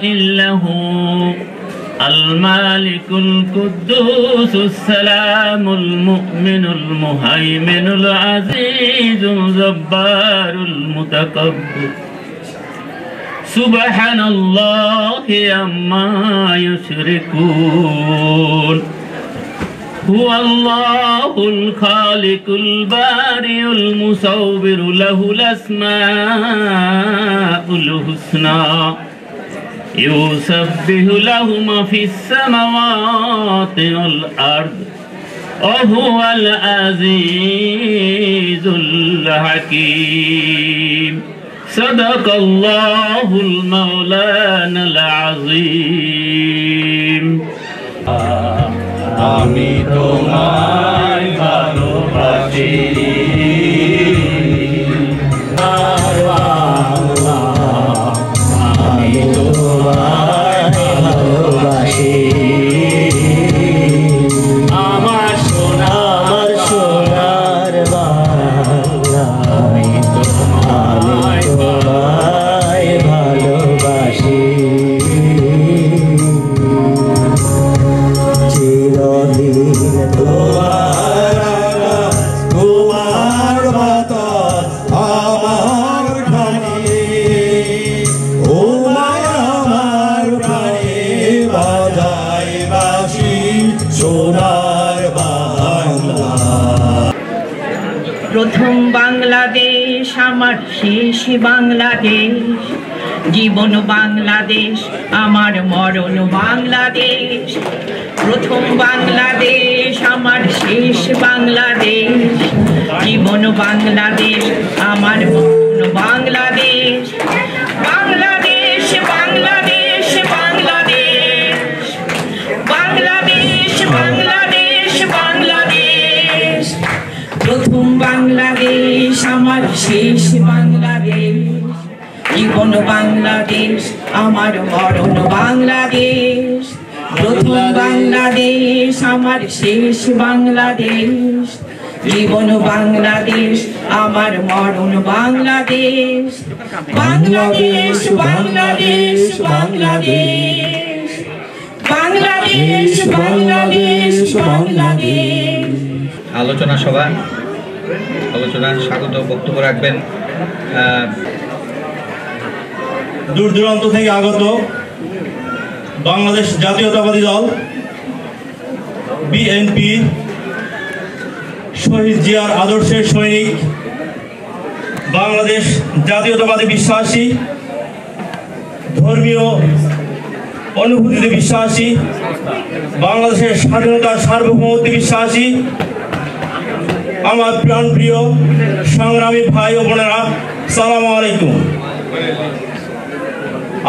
إلا هو المالك القدوس السلام المؤمن المهيمن العزيز الجبار المتكبر سبحان الله عما يشركون هو الله الخالق البارئ المصور له الأسماء الحسنى يسبح له ما في السماوات والأرض وهو العزيز الحكيم صدق الله المولانا العظيم আমি তোমায় ভালোবাসি আমি তোমায় ভালোবাসি আমার সোনার বাংলা আমি তোমায় ভালোবাসি প্রথম বাংলাদেশ আমার শেষ বাংলাদেশ জীবন বাংলাদেশ আমার মরণ বাংলাদেশ প্রথম বাংলাদেশ আমার শেষ বাংলাদেশ জীবন বাংলাদেশ আমার মরণ বাংলাদেশ বাংলাদেশ বাংলাদেশ বাংলাদেশ বাংলাদেশ বাংলাদেশ বাংলাদেশ প্রথম বাংলাদেশ আমার শেষ বাংলাদেশ জীবন বাংলাদেশ আমার মরণ বাংলাদেশ প্রথম বাংলাদেশ আমার শেষ বাংলাদেশ জীবন বাংলাদেশ আমার মরণ বাংলাদেশ বাংলাদেশ বাংলাদেশ বাংলাদেশ বাংলাদেশ বাংলাদেশ বাংলাদেশ আলোচনা সভা আলোচনার স্বাগত বক্তব্য রাখবেন দূর দূরান্ত থেকে আগত বাংলাদেশ জাতীয়তাবাদী দল বিএনপি শহীদ জিয়ার আদর্শের সৈনিক বাংলাদেশ জাতীয়তাবাদী বিশ্বাসী ধর্মীয় অনুভূতিতে বিশ্বাসী বাংলাদেশের স্বাধীনতার সার্বভৌমত্বে বিশ্বাসী আমার প্রাণপ্রিয় সংগ্রামী ভাই ও বোনেরা আসসালামু আলাইকুম।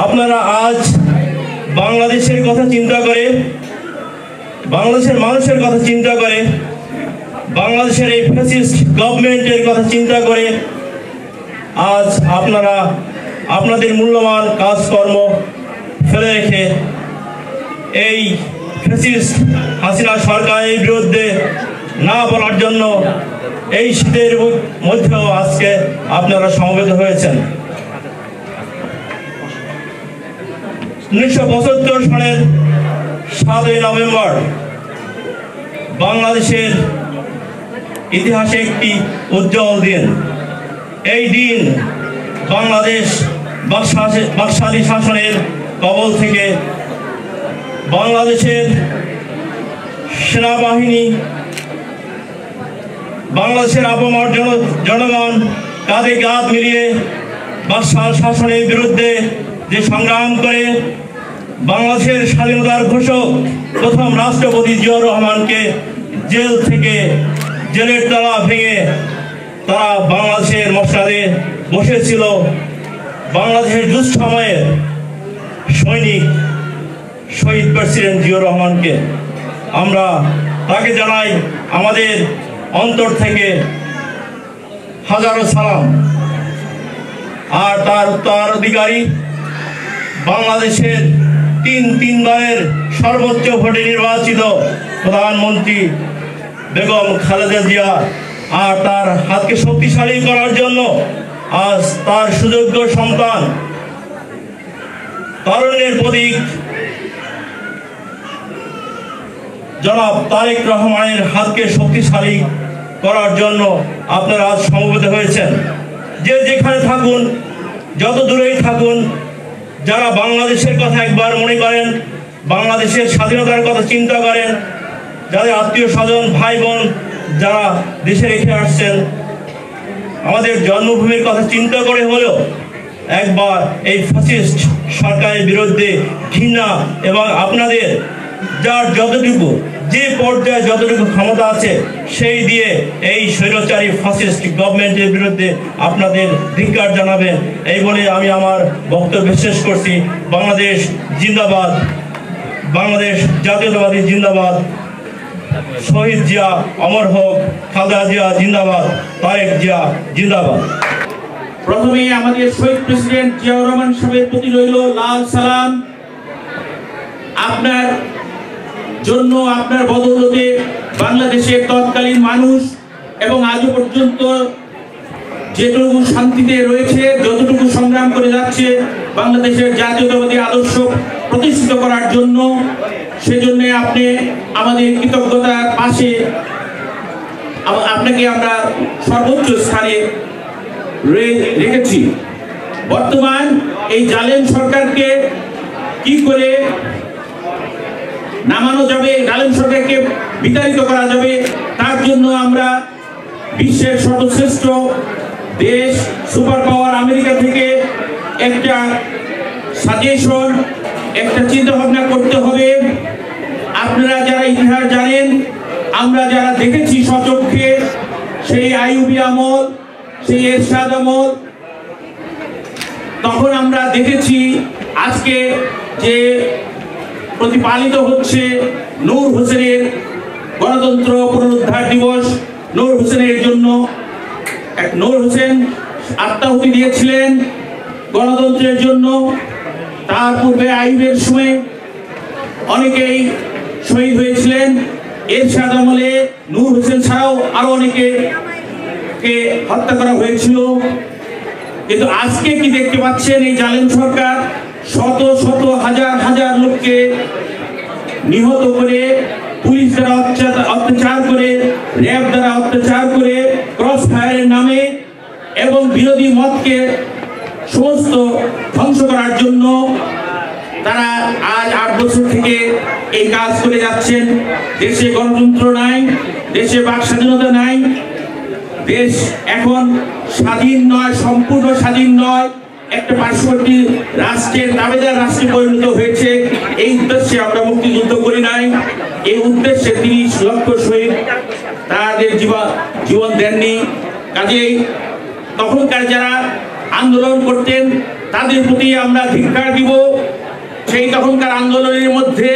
আপনারা আজ বাংলাদেশের কথা চিন্তা করে বাংলাদেশের মানুষের কথা চিন্তা করে বাংলাদেশের এই ফ্যাসিস্ট গভর্নমেন্টের কথা চিন্তা করে আজ আপনারা আপনাদের মূল্যবান কাজকর্ম ফেলে রেখে এই ফ্যাসিস্ট হাসিনা সরকারের বিরুদ্ধে না বলার জন্য এই শীতের মধ্যেও আজকে আপনারা সমবেত হয়েছেন। 1975 সালের 7ই নভেম্বর বাংলাদেশের ইতিহাসে একটি উজ্জ্বল দিন। এই দিন বাংলাদেশ বাকশালী শাসনের কবল থেকে বাংলাদেশের সেনাবাহিনী বাংলাদেশের আপামর জনগণ কাঁধে কাঁধ মিলিয়ে বাকশাল শাসনের বিরুদ্ধে যে সংগ্রাম করে বাংলাদেশের স্বাধীনতার ঘোষক প্রথম রাষ্ট্রপতি জিয়াউর রহমানকে জেল থেকে জেলের তালা ভেঙে তারা বাংলাদেশের মসনাদে বসেছিল। বাংলাদেশের দুঃসময়ের সৈনিক শহীদ প্রেসিডেন্ট জিয়াউর রহমানকে আমরা তাকে জানাই আমাদের অন্তর থেকে হাজারো সালাম। আর তার উত্তরাধিকারী বাংলাদেশের তিনবারের সর্বোচ্চ ভোটে নির্বাচিত প্রধানমন্ত্রী বেগম খালেদা জিয়া আর তার হাতকে শক্তিশালী করার জন্য আজ তার সুযোগ্য সন্তান তারুণ্যের প্রতীক জনাব তারেক রহমানের হাতকে শক্তিশালী করার জন্য আপনারা আজ সমবেত হয়েছেন। যে যেখানে থাকুন, যত দূরেই থাকুন, যারা বাংলাদেশের কথা একবার মনে করেন, বাংলাদেশের স্বাধীনতার কথা চিন্তা করেন, যাদের আত্মীয় স্বজন ভাই বোন যারা দেশে রেখে আসছেন, আমাদের জন্মভূমির কথা চিন্তা করে হলেও একবার এই ফ্যাসিস্ট সরকারের বিরুদ্ধে ঘৃণা এবং আপনাদের যার যতটুকু যে পর্যায়ে যতটুকু ক্ষমতা আছে সেই দিয়ে এই স্বৈরাচারী ফ্যাসিস্ট গভর্নমেন্টের বিরুদ্ধে আপনাদের ধিক্কার জানাবেন। এই বলে আমি আমার বক্তব্য শেষ করছি। বাংলাদেশ জিন্দাবাদ, বাংলাদেশ জাতীয়তাবাদী জিন্দাবাদ, শহীদ জিয়া অমর হোক, খালেদা জিয়া জিন্দাবাদ, তারেক জিয়া জিন্দাবাদ। প্রথমে আমাদের শহীদ প্রেসিডেন্ট জিয়াউর রহমান সাহেবের প্রতি রইল লাল সালাম। আপনার জন্য, আপনার বদৌলতে বাংলাদেশের তৎকালীন মানুষ এবং আজও পর্যন্ত যেটুকু শান্তিতে রয়েছে, যতটুকু সংগ্রাম করে যাচ্ছে বাংলাদেশের জাতীয়তাবাদী আদর্শ প্রতিষ্ঠিত করার জন্য, সেজন্য আপনি আমাদের কৃতজ্ঞতার পাশে আপনাকে আমরা সর্বোচ্চ স্থানে রেখেছি। বর্তমান এই জালেম সরকারকে কি করে নামানো যাবে, জালেম সরকারকে বিতাড়িত করা যাবে, তার জন্য আমরা বিশ্বের সর্বশ্রেষ্ঠ দেশ সুপার পাওয়ার আমেরিকা থেকে একটা সাজেশন, একটা চিন্তা ভাবনা করতে হবে। আপনারা যারা ইতিহাস জানেন, আমরা যারা দেখেছি সচক্ষে সেই আইয়ুবী আমল, সেই এরশাদ আমল, তখন আমরা দেখেছি আজকে যে প্রতিপালিত হচ্ছে নূর হোসেনের গণতন্ত্র পুনরুদ্ধার দিবস। নূর হোসেনের জন্য নূর হোসেন আত্মাহুতি দিয়েছিলেন গণতন্ত্রের জন্য। তার পূর্বে আইয়ুবের সময় অনেকেই শহীদ হয়েছিলেন। এরশাদ আমলে নূর হোসেন ছাড়াও আরো অনেকে হত্যা করা হয়েছিল। কিন্তু আজকে কি দেখতে পাচ্ছেন, এই জালেম সরকার শত শত হাজার হাজার লোককে নিহত করে, পুলিশ দ্বারা অত্যাচার করে, র্যাব দ্বারা অত্যাচার করে, ক্রস ফায়ারের নামে এবং বিরোধী মতকে সমস্ত ধ্বংস করার জন্য তারা আজ 8 বছর থেকে এই কাজ করে যাচ্ছেন। দেশে গণতন্ত্র নাই, দেশে বাক স্বাধীনতা নাই, দেশ এখন স্বাধীন নয়, সম্পূর্ণ স্বাধীন নয়, একটা পার্শ্ববর্তী রাষ্ট্রের দাবিদার রাষ্ট্রে পরিণত হয়েছে। এই উদ্দেশ্যে আমরা মুক্তিযুদ্ধ করি নাই, এই উদ্দেশ্যে 30 লক্ষ শহীদ তাদের জীবন দেননি। কাজেই তখনকার যারা আন্দোলন করতেন তাদের প্রতি আমরা ধিক্কার দিব। সেই তখনকার আন্দোলনের মধ্যে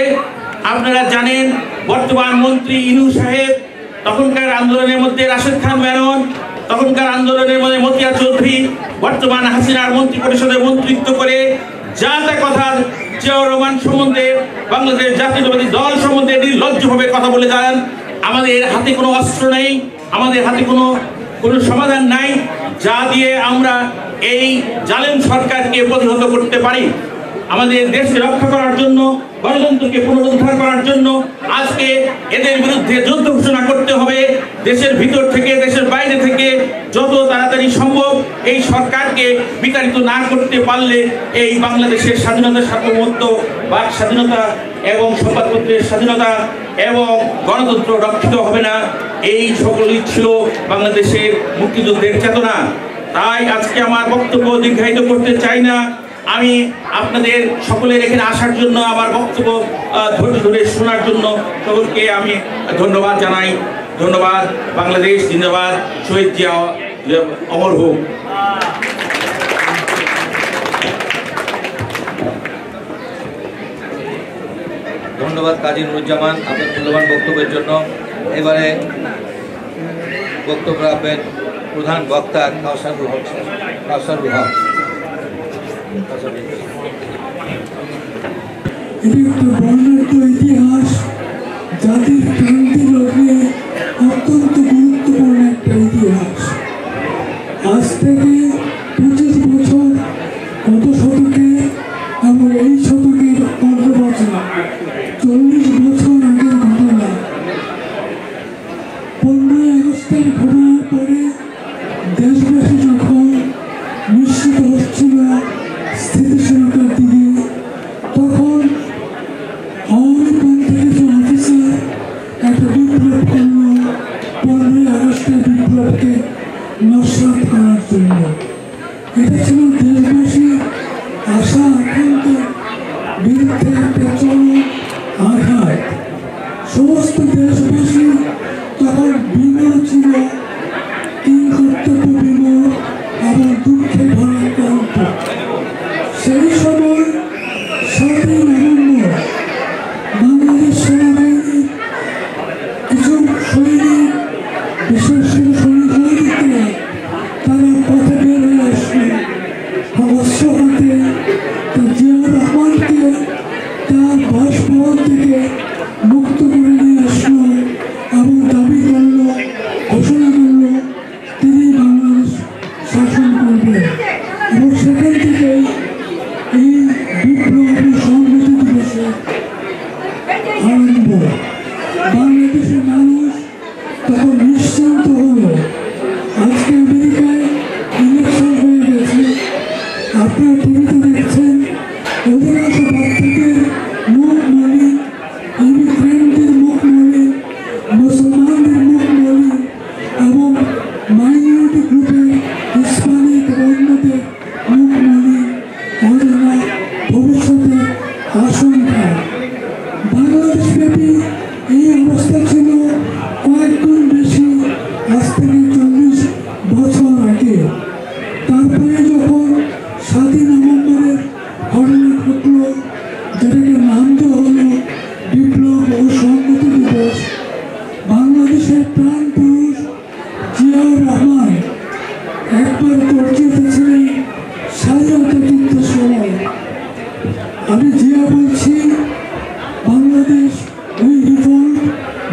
আপনারা জানেন বর্তমান মন্ত্রী ইনু সাহেব, তখনকার আন্দোলনের মধ্যে রাশেদ খান মেনন, তখনকার আন্দোলনের মধ্যে মতিয়া চৌধুরী, বর্তমান হাসিনার মন্ত্রী পরিষদের মন্ত্রিত্ব করে যা তা কথা জিয়াউর রহমান সম্বন্ধে, বাংলাদেশ জাতীয়তাবাদী দল সম্বন্ধে নির্লজ্জভাবে কথা বলে যান। আমাদের হাতে কোনো অস্ত্র নেই, আমাদের হাতে কোনো সমাধান নাই যা দিয়ে আমরা এই জালেম সরকারকে প্রতিহত করতে পারি। আমাদের দেশকে রক্ষা করার জন্য, গণতন্ত্রকে পুনরুদ্ধার করার জন্য আজকে এদের বিরুদ্ধে যুদ্ধ ঘোষণা করতে হবে। দেশের ভিতর থেকে, দেশের বাইরে থেকে যত তাড়াতাড়ি সম্ভব এই সরকারকে বিতাড়িত না করতে পারলে এই বাংলাদেশের স্বাধীনতা, সার্বভৌমত্ব, বাক স্বাধীনতা এবং সংবাদপত্রের স্বাধীনতা এবং গণতন্ত্র রক্ষিত হবে না। এই সকলই ছিল বাংলাদেশের মুক্তিযুদ্ধের চেতনা। তাই আজকে আমার বক্তব্য দীর্ঘায়িত করতে চাই না। আমি আপনাদের সকলের এখানে আসার জন্য, আমার বক্তব্য ধৈর্য ধরে শোনার জন্য সকলকে আমি ধন্যবাদ জানাই। ধন্যবাদ। বাংলাদেশ জিন্দাবাদ। শহীদ জিয়া অমর হোক। ধন্যবাদ কাজী নুরুজ্জামান আপনার মূল্যবান বক্তব্যের জন্য। এবারে বক্তব্য রাখবেন প্রধান বক্তা কাউসারুল হক। এটি একটা বর্ণাঢ্য ইতিহাস, জাতির ক্রান্তি লগ্নে অত্যন্ত গুরুত্বপূর্ণ একটা ইতিহাস। আজ থেকে 25 বছর গত শতকে আমরা এই জন্য। এটা ছিল দেশবাসীর আশা আকাঙ্ক্ষার বিরুদ্ধে একটা চরম আঘাত। সমস্ত দেশবাসী তখন বিমূঢ় ছিল, কিংকর্তব্য বিমূঢ়, আবার দুঃখে ভারাক্রান্ত। সেই সময় 7ই নভেম্বর বাংলাদেশ সেনাবাহিনীর কিছু সৈনিক, বিশেষ করে সৈনিকরা তারা পথে বের হয়ে আসলো, অস্ত্র হাতে জিয়াউর রহমানকে তার বাসভবন থেকে মুক্ত করে নিয়ে আসলো এবং দাবি করলো, ঘোষণা করলো তিনি বাংলাদেশ শাসন করবেন। এবং সেখান থেকে এই বিপ্লবী সংহতি দিবসে আরম্ভ। বাংলাদেশের মানুষ তখন নিশ্চিন্ত হলো। আজকে আমেরিকায় ইলেকশন হয়ে গেছে, আপনারা টিভিতে দেখছেন, অধিকাংশ বাচ্চাদের মুখ মলিন, ইমিগ্রেন্টদের মুখ মলিন, মুসলমানদের মুখ মলিন এবং মাইনরিটি গ্রুপের হিসপানিক অন্যদের মুখ মলিন, অজানা ভবিষ্যতে আশঙ্কা। বাংলাদেশব্যাপী এই অবস্থা ছিল কয়েক গুণ বেশি আজ থেকে 40 বছর আগে। তারপরে যখন 7ই নভেম্বরের ঘটনা ঘটল, যেটাকে নাম দেওয়া হলো বিপ্লব ও সংহতি দিবস, বাংলাদেশের প্রাণ পুরুষ জিয়াউর রহমান একবার পরিচিত ছিলেন স্বাধীনতা যুদ্ধের সময়। আমি জিয়া বলছি, বাংলাদেশ উই রিভল্ট,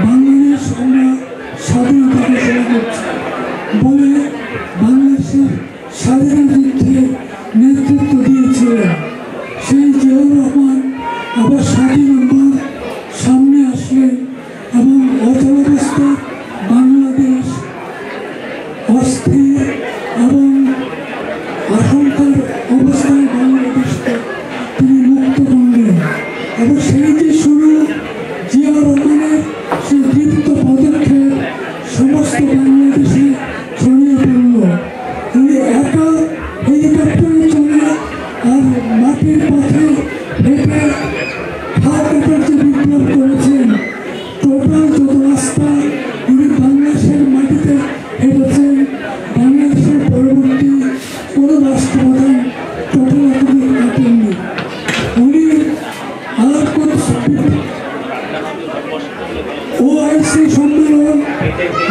বাংলাদেশ আমরা স্বাধীনতা ঘোষণা করছি বলে বাংলাদেশের স্বাধীনতা যুদ্ধে নেতৃত্ব দিয়েছিলেন সেই জিয়াউর রহমান। আবার 7ই নভেম্বর সামনে আসলেন এবং অচলাবস্থা বাংলাদেশ অস্থির এবং আশঙ্কার অবস্থায় বাংলাদেশকে তিনি মুক্ত করলেন। এবং সেই যে শুরু জিয়াউর রহমানের সেই দীপ্ত পদক্ষেপ সমস্ত বাংলাদেশে ছড়িয়ে পড়ল। উনি একা হেলিকপ্টারে চলে আর মাটির পথে হেঁটে খাওয়ার যে বিপ্লব করেছেন, টোটাল যত রাস্তা উনি বাংলাদেশের মাটিতে হেঁটেছেন। বাংলাদেশের পরবর্তী কোনো রাষ্ট্রপ্রধান টোটাল এতদিন কাটেননি। উনি আর কোন ওআইসি সম্মেলন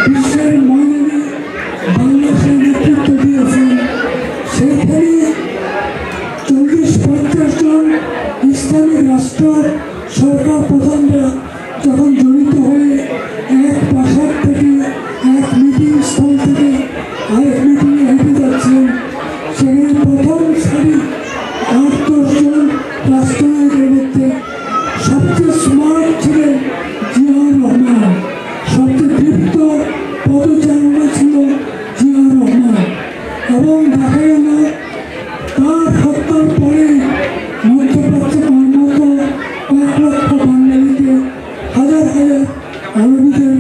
বিশ্বের ময়দানে বাংলাদেশের নেতৃত্ব দিয়েছেন। সেখানে 40-50 জন ইসলামিক রাষ্ট্র সরকার প্রধানরা যখন জড়িত হয়ে এক প্রাসাদ থেকে, এক মিটিং স্থল থেকে আরেক মিটিংয়ে হেঁটে যাচ্ছেন, সেখানে প্রথম সারি 8-10 জন রাষ্ট্রনায়কের মধ্যে সবচেয়ে স্মার্ট ছিলেন জিয়াউর রহমান, সবচেয়ে দীপ্ত পদচারণা ছিল জিয়াউর রহমান। এবং দেখা গেল তার হত্যার পরে মধ্যপ্রাচ্যে কর্মরত কয়েক লক্ষ বাঙালিকে, হাজার হাজার আরবিদের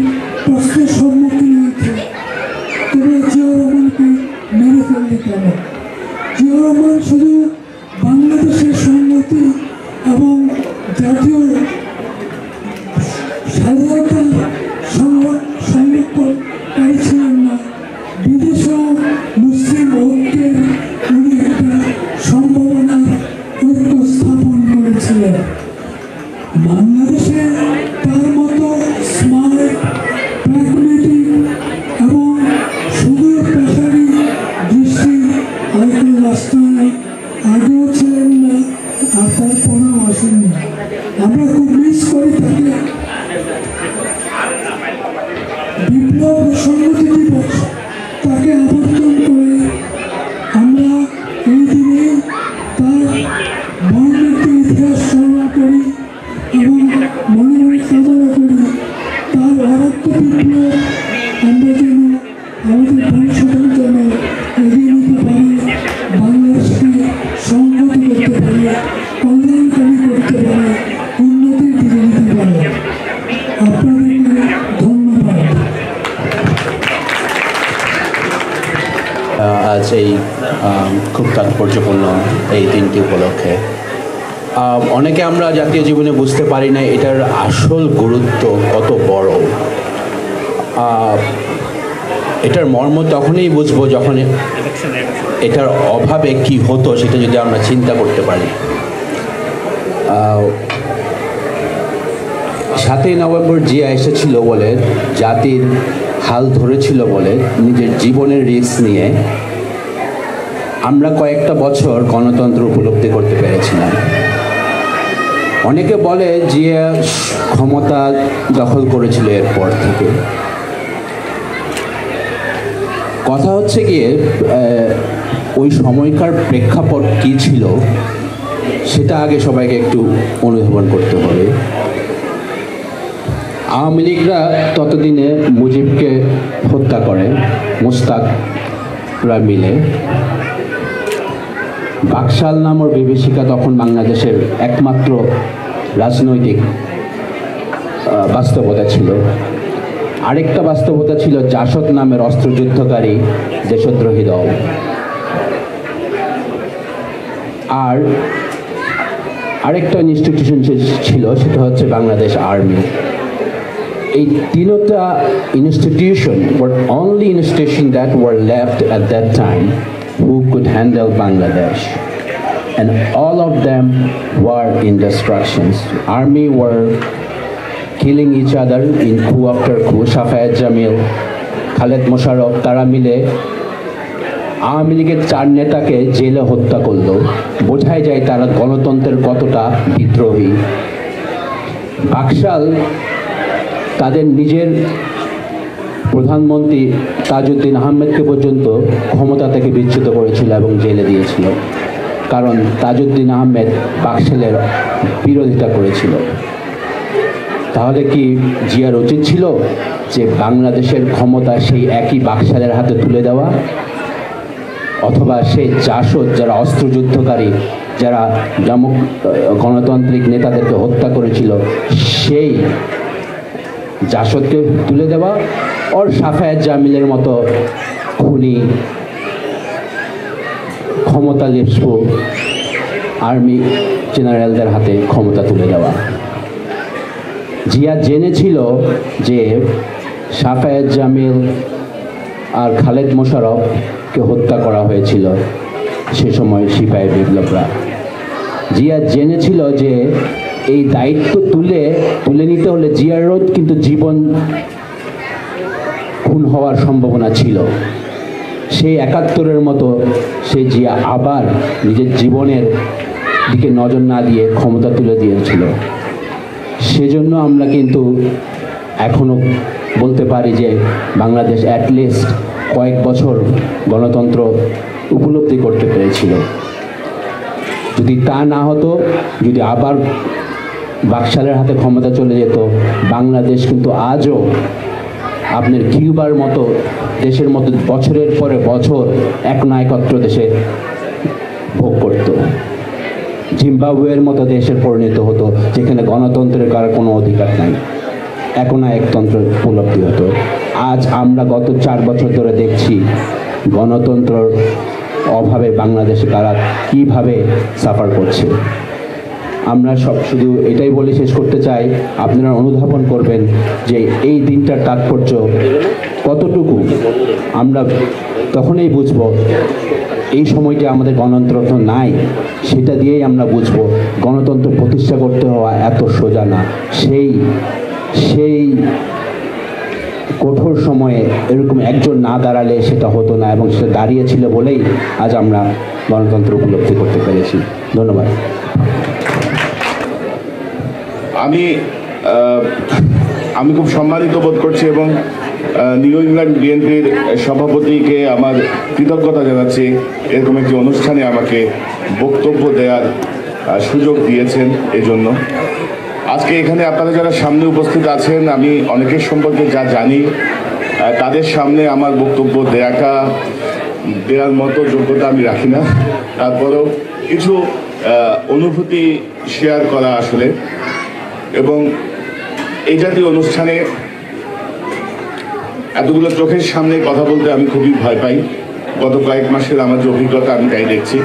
প্রশ্নের সম্মুখীন হয়েছে, তবে জিয়াউর রহমানকে মেরে ফেললে কেন? জিয়াউর রহমান শুধু বাংলাদেশের সংহতি এবং জাতীয় স্বাধীনতা সংরক্ষণকারী ছিলেন না, বিদেশেও মুসলিম ঐক্যের উনি একটা সম্ভাবনার ঐক্য স্থাপন করেছিলেন। বাংলাদেশে তার মতো স্মার্ট, প্র্যাগমেটিক এবং সুদূর প্রসারী দৃষ্টি আর কোনো রাষ্ট্রনায়ক আগেও ছিলেন না, আর তারপরেও আসেননি। আমরা খুব মিস করে থাকি বিপ্লব সংহতি দিবস, তাকে আবর্তন করে আমরা এই দিনে তার বর্ণিত ইতিহাস স্মরণ করি এবং মনে মনে কামনা করি তার অরাত্ম বিপ্লব আমরা যেন আমাদের ভবিষ্যতের জন্য এগিয়ে নিতে পারি, বাংলাদেশকে সংহতি করতে পারি, কল্যাণকারী করতে পারি, উন্নতির দিকে নিতে পারি। আপনাদেরকে ধন্যবাদ। আজ এই খুব তাৎপর্যপূর্ণ এই দিনটি উপলক্ষে। অনেকে আমরা জাতীয় জীবনে বুঝতে পারি না এটার আসল গুরুত্ব কত বড়। এটার মর্ম তখনই বুঝবো যখন এটার অভাবে কি হতো সেটা যদি আমরা চিন্তা করতে পারি। 7ই নভেম্বর জিয়া এসেছিল বলে, জাতির হাল ধরেছিল বলে, নিজের জীবনের রিস্ক নিয়ে আমরা কয়েকটা বছর গণতন্ত্র উপলব্ধি করতে পেরেছিলাম। অনেকে বলে জিয়া ক্ষমতা দখল করেছিল এরপর থেকে। কথা হচ্ছে গিয়ে ওই সময়কার প্রেক্ষাপট কী ছিল সেটা আগে সবাইকে একটু অনুধাবন করতে হবে। আওয়ামী লীগরা ততদিনে মুজিবকে হত্যা করে, মোস্তাকরা মিলে। বাকশাল নামর বিভীষিকা তখন বাংলাদেশের একমাত্র রাজনৈতিক বাস্তবতা ছিল। আরেকটা বাস্তবতা ছিল জাসদ নামের অস্ত্রযুদ্ধকারী দেশদ্রোহী দল। আর আরেকটা ইনস্টিটিউশন ছিল, সেটা হচ্ছে বাংলাদেশ আর্মি। এই তিনটা institution were only institution that were left at that time who could handle Bangladesh, and all of them were in destructions. Army were killing each other in coup after coup. Shafayat Jamil, Khaled Musharraf, তারা মিলে আওয়ামী লীগের 4 নেতাকে জেলে হত্যা করলো। বোঝাই যায় তারা গণতন্ত্রের কতটা বিদ্রোহী। বাকশাল তাদের নিজের প্রধানমন্ত্রী তাজউদ্দিন আহমেদকে পর্যন্ত ক্ষমতা থেকে বিচ্যুত করেছিল এবং জেলে দিয়েছিল, কারণ তাজউদ্দিন আহমেদ বাকশালের বিরোধিতা করেছিল। তাহলে কি জিয়ার উচিত ছিল যে বাংলাদেশের ক্ষমতা সেই একই বাকশালের হাতে তুলে দেওয়া, অথবা সেই জাসদ যারা অস্ত্রযুদ্ধকারী, যারা গণতান্ত্রিক নেতাদেরকে হত্যা করেছিল, সেই জাসদকে তুলে দেওয়া, ওর সাফায়াত জামিলের মতো খুনি ক্ষমতা লিপ্সু আর্মি জেনারেলদের হাতে ক্ষমতা তুলে দেওয়া? জিয়া জেনেছিল যে সাফায়াত জামিল আর খালেদ মোশাররফকে হত্যা করা হয়েছিল সে সময় সিপাহী বিপ্লবরা। জিয়া জেনেছিল যে এই দায়িত্ব তুলে নিতে হলে জিয়ারও কিন্তু জীবন খুন হওয়ার সম্ভাবনা ছিল। সেই 71-এর মতো সে জিয়া আবার নিজের জীবনের দিকে নজর না দিয়ে ক্ষমতা তুলে দিয়েছিল। সেজন্য আমরা কিন্তু এখনো বলতে পারি যে বাংলাদেশ অ্যাটলিস্ট কয়েক বছর গণতন্ত্র উপলব্ধি করতে পেরেছিল। যদি তা না হতো, যদি আবার বাকশালের হাতে ক্ষমতা চলে যেত, বাংলাদেশ কিন্তু আজও আপনার কিউবার মতো দেশের মতো বছরের পরে বছর একনায়কত্ব দেশে ভোগ করত। জিম্বাবুয়ের মতো দেশের পরিণত হতো, যেখানে গণতন্ত্রের কারো কোনো অধিকার নাই, একনায়কতন্ত্র উপলব্ধি হতো। আজ আমরা গত 4 বছর ধরে দেখছি গণতন্ত্রের অভাবে বাংলাদেশে কারা কীভাবে সাফার করছে। আমরা শুধু এটাই বলে শেষ করতে চাই, আপনারা অনুধাবন করবেন যে এই দিনটার তাৎপর্য কতটুকু। আমরা তখনই বুঝব এই সময়টি আমাদের গণতন্ত্র নাই, সেটা দিয়েই আমরা বুঝব গণতন্ত্র প্রতিষ্ঠা করতে হওয়া এত সোজা না। সেই কঠোর সময়ে এরকম একজন না দাঁড়ালে সেটা হতো না, এবং সেটা দাঁড়িয়েছিল বলেই আজ আমরা গণতন্ত্র উপলব্ধি করতে পেরেছি। ধন্যবাদ। আমি খুব সম্মানিত বোধ করছি এবং নিউ ইংল্যান্ড বিএনপির সভাপতিকে আমার কৃতজ্ঞতা জানাচ্ছি এরকম একটি অনুষ্ঠানে আমাকে বক্তব্য দেওয়ার সুযোগ দিয়েছেন। এই জন্য আজকে এখানে আপনারা যারা সামনে উপস্থিত আছেন, আমি অনেকের সম্পর্কে যা জানি তাদের সামনে আমার বক্তব্য দেওয়ার মতো যোগ্যতা আমি রাখি না। তারপরেও কিছু অনুভূতি শেয়ার করা আসলে, এবং এই জাতীয় অনুষ্ঠানে এতগুলো চোখের সামনে কথা বলতে আমি খুবই ভয় পাই। গত কয়েক মাসের আমার যে অভিজ্ঞতা আমি তাই দেখছি।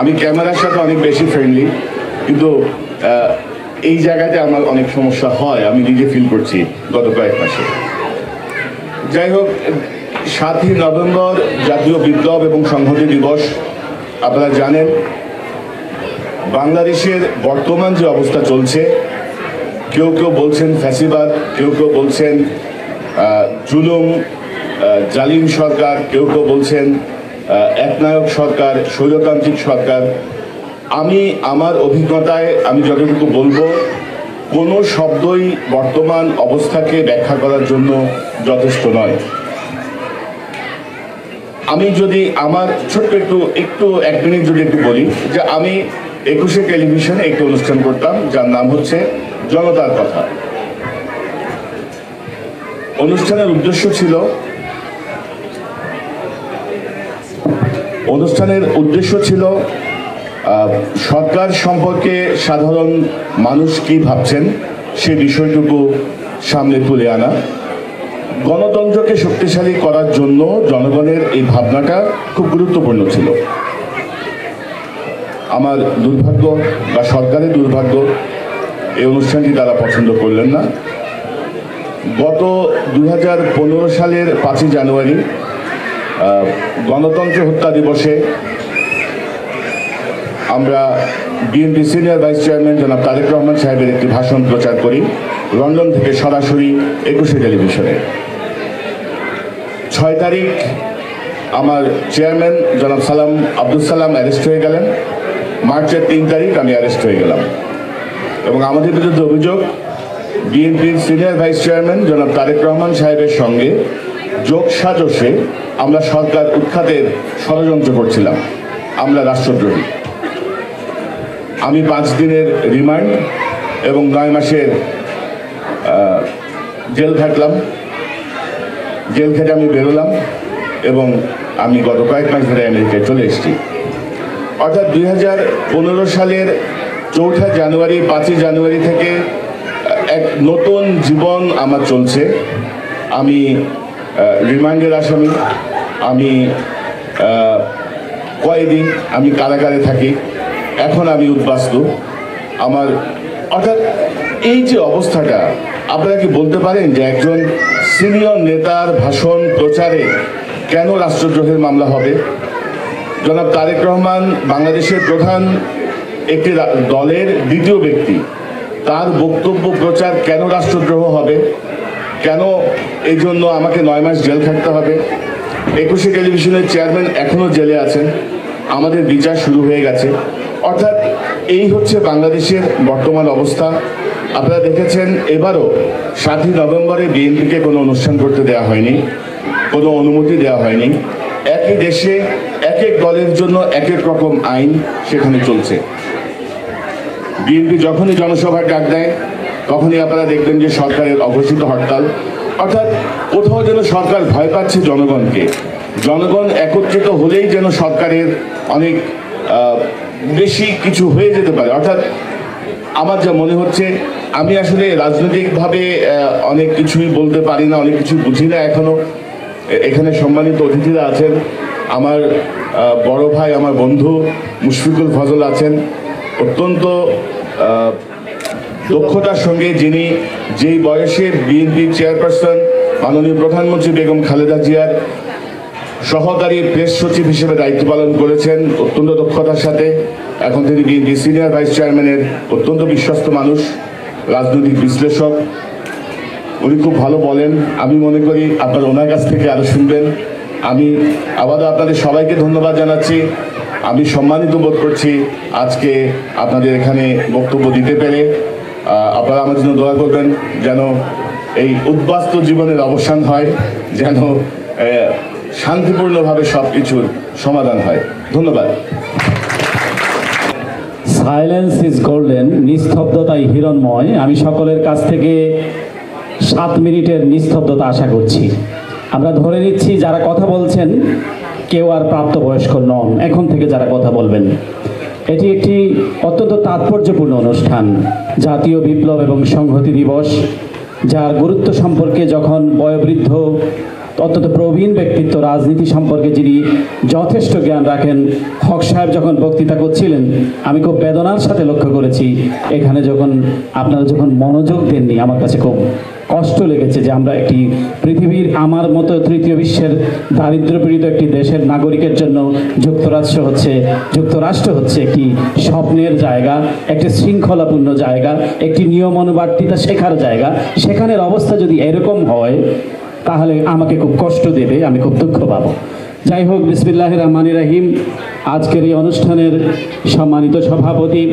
আমি ক্যামেরার সাথে অনেক বেশি ফ্রেন্ডলি, কিন্তু এই জায়গাতে আমার অনেক সমস্যা হয়, আমি নিজে ফিল করছি গত কয়েক মাসে। যাই হোক, 7ই নভেম্বর জাতীয় বিপ্লব এবং সংহতি দিবস। আপনারা জানেন বাংলাদেশের বর্তমান যে অবস্থা চলছে, কেউ কেউ বলছেন ফ্যাসিবাদ, কেউ কেউ বলছেন জুলুম, জালিম সরকার, কেউ কেউ বলছেন একনায়ক সরকার, স্বৈরতান্ত্রিক সরকার। আমি আমার অভিজ্ঞতায় আমি যতটুকু বলবো, কোনো শব্দই বর্তমান অবস্থাকে ব্যাখ্যা করার জন্য যথেষ্ট নয়। আমি যদি আমার ছোট্ট একটু 1 মিনিট যদি একটু বলি, যে আমি 21শে টেলিভিশনে একটি অনুষ্ঠান করতাম যার নাম হচ্ছে জনতার কথা। অনুষ্ঠানের উদ্দেশ্য ছিল সরকার সম্পর্কে সাধারণ মানুষ কি ভাবছেন সে বিষয়টুকু সামনে তুলে আনা। গণতন্ত্রকে শক্তিশালী করার জন্য জনগণের এই ভাবনাটা খুব গুরুত্বপূর্ণ ছিল। আমার দুর্ভাগ্য বা সরকারের দুর্ভাগ্য, এই অনুষ্ঠানটি তারা পছন্দ করলেন না। গত 2015 সালের 5ই জানুয়ারি গণতন্ত্র হত্যা দিবসে আমরা বিএনপি সিনিয়র ভাইস চেয়ারম্যান জনাব তারেক রহমান সাহেবের একটি ভাষণ প্রচার করি লন্ডন থেকে সরাসরি 21শে টেলিভিশনে। 6 তারিখ আমার চেয়ারম্যান জনাব আব্দুল সালাম অ্যারেস্ট হয়ে গেলেন। মার্চের 3 তারিখ আমি অ্যারেস্ট হয়ে গেলাম এবং আমাদের বিরুদ্ধে অভিযোগ বিএনপির সিনিয়র ভাইস চেয়ারম্যান জনাব তারেক রহমান সাহেবের সঙ্গে যোগ সাজসে আমরা সরকার উৎখাতের ষড়যন্ত্র করছিলাম, আমরা রাষ্ট্রদ্রোহী। আমি 5 দিনের রিমান্ড এবং 9 মাসের জেল খাটলাম। জেল খেটে আমি বেরোলাম এবং আমি গত কয়েক মাস ধরে আমেরিকায় চলে এসেছি। অর্থাৎ 2015 সালের 4 জানুয়ারি 5ই জানুয়ারি থেকে এক নতুন জীবন আমার চলছে। আমি রিমান্ডের আসামি, আমি কয়েদি, আমি কারাগারে থাকি, এখন আমি উদ্বাস্তু। আমার অর্থাৎ এই যে অবস্থাটা, আপনারা কি বলতে পারেন যে একজন সিনিয়র নেতার ভাষণ প্রচারে কেন রাষ্ট্রদ্রোহের মামলা হবে? জনাব তারেক রহমান বাংলাদেশের প্রধান একটি দলের দ্বিতীয় ব্যক্তি, তার বক্তব্য প্রচার কেন রাষ্ট্রদ্রোহ হবে? কেন এই জন্য আমাকে 9 মাস জেল খাটতে হবে? 21শে টেলিভিশনের চেয়ারম্যান এখনো জেলে আছেন, আমাদের বিচার শুরু হয়ে গেছে। অর্থাৎ এই হচ্ছে বাংলাদেশের বর্তমান অবস্থা। আপনারা দেখেছেন এবারও 7ই নভেম্বরে বিএনপিকে কোনো অনুষ্ঠান করতে দেওয়া হয়নি, কোনো অনুমতি দেওয়া হয়নি। একই দেশে এক এক দলের জন্য এক এক রকম আইন সেখানে চলছে। বিএনপি যখনই জনসভার ডাক দেয় তখনই আপনারা দেখবেন যে সরকারের অঘোষিত হরতাল। অর্থাৎ কোথাও যেন সরকার ভয় পাচ্ছে জনগণকে, জনগণ একত্রিত হলেই যেন সরকারের অনেক বেশি কিছু হয়ে যেতে পারে। অর্থাৎ আমার যা মনে হচ্ছে, আমি আসলে রাজনৈতিকভাবে অনেক কিছুই বলতে পারি না, অনেক কিছু বুঝি না এখনো। এখানে সম্মানিত অতিথিরা আছেন, আমার বড় ভাই, আমার বন্ধু মুশফিকুল ফজল আছেন, অত্যন্ত দক্ষতার সঙ্গে, যিনি যেই বয়সে বিএনপির চেয়ারপারসন মাননীয় প্রধানমন্ত্রী বেগম খালেদা জিয়ার সহকারী প্রেস সচিব হিসেবে দায়িত্ব পালন করেছেন অত্যন্ত দক্ষতার সাথে। এখন তিনি বিএনপি সিনিয়র ভাইস চেয়ারম্যানের অত্যন্ত বিশ্বস্ত মানুষ, রাজনৈতিক বিশ্লেষক। উনি খুব ভালো বলেন। আমি মনে করি আপনারা ওনার কাছ থেকে আরো শুনবেন। আমি আবারও আপনাদের সবাইকে ধন্যবাদ জানাচ্ছি। আমি সম্মানিত বোধ করছি আজকে আপনাদের এখানে বক্তব্য দিতে পেরে। আপনারা আমার জন্য দোয়া করবেন যেন এই উদ্বাস্তু জীবনের অবসান হয়, যেন শান্তিপূর্ণভাবে সব কিছুর সমাধান হয়। ধন্যবাদ। সাইলেন্স ইজ গোল্ডেন, নিস্তব্ধতাই হিরণময়। আমি সকলের কাছ থেকে 7 মিনিটের নিস্তব্ধতা আশা করছি। আমরা ধরে নিচ্ছি যারা কথা বলছেন কেউ আর প্রাপ্তবয়স্ক নন, এখন থেকে যারা কথা বলবেন। এটি একটি অত্যন্ত তাৎপর্যপূর্ণ অনুষ্ঠান, জাতীয় বিপ্লব এবং সংহতি দিবস, যার গুরুত্ব সম্পর্কে যখন বয়োবৃদ্ধ অত্যন্ত প্রবীণ ব্যক্তিত্ব, রাজনীতি সম্পর্কে যিনি যথেষ্ট জ্ঞান রাখেন, হক সাহেব যখন বক্তৃতা করছিলেন আমি খুব বেদনার সাথে লক্ষ্য করেছি এখানে আপনারা যখন মনোযোগ দেননি, আমার কাছে খুব কষ্ট লেগেছে যে আমরা একটি পৃথিবীর আমার মতো তৃতীয় বিশ্বের দারিদ্র্যপীড়িত একটি দেশের নাগরিকের জন্য যুক্তরাষ্ট্র হচ্ছে একটি স্বপ্নের জায়গা, একটি শৃঙ্খলাপূর্ণ জায়গা, একটি নিয়ম অনুবর্তিতা শেখার জায়গা। সেখানের অবস্থা যদি এরকম হয় তাহলে আমাকে খুব কষ্ট দেবে, আমি খুব দুঃখ পাবো। যাই হোক, বিসমিল্লাহির রহমানির রহিম। আজকের এই অনুষ্ঠানের সম্মানিত সভাপতি,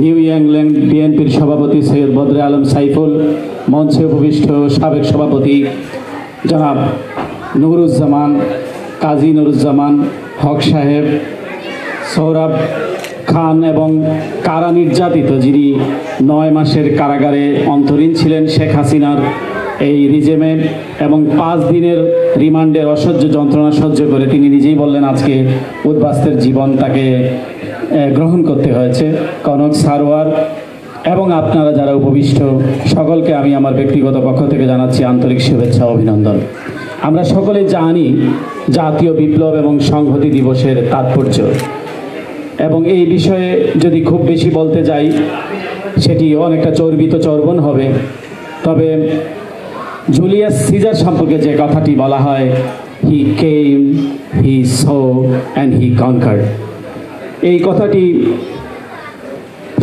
নিউ ইংল্যান্ড বিএনপির সভাপতি সৈয়দ বদরে আলম সাইফুল, মঞ্চে উপবিষ্ট সাবেক সভাপতি জনাব নুরুজ্জামান, কাজী নুরুজ্জামান, হক সাহেব, সৌরভ খান এবং কারা নির্যাতিত যিনি 9 মাসের কারাগারে অন্তরীণ ছিলেন শেখ হাসিনার এই রিজেমে এবং 5 দিনের রিমান্ডের অসহ্য যন্ত্রণা সহ্য করে তিনি নিজেই বললেন আজকে উদ্বাস্তের জীবন তাকে গ্রহণ করতে হয়েছে। কনক সারোয়ার এবং আপনারা যারা উপবিষ্ট সকলকে আমি আমার ব্যক্তিগত পক্ষ থেকে জানাচ্ছি আন্তরিক শুভেচ্ছা ও অভিনন্দন। আমরা সকলে জানি জাতীয় বিপ্লব এবং সংহতি দিবসের তাৎপর্য, এবং এই বিষয়ে যদি খুব বেশি বলতে যাই সেটি অনেকটা চর্বিত চর্বণ হবে। তবে জুলিয়াস সিজার সম্পর্কে যে কথাটি বলা হয়, হি কেম, he so and he conquered, এই কথাটি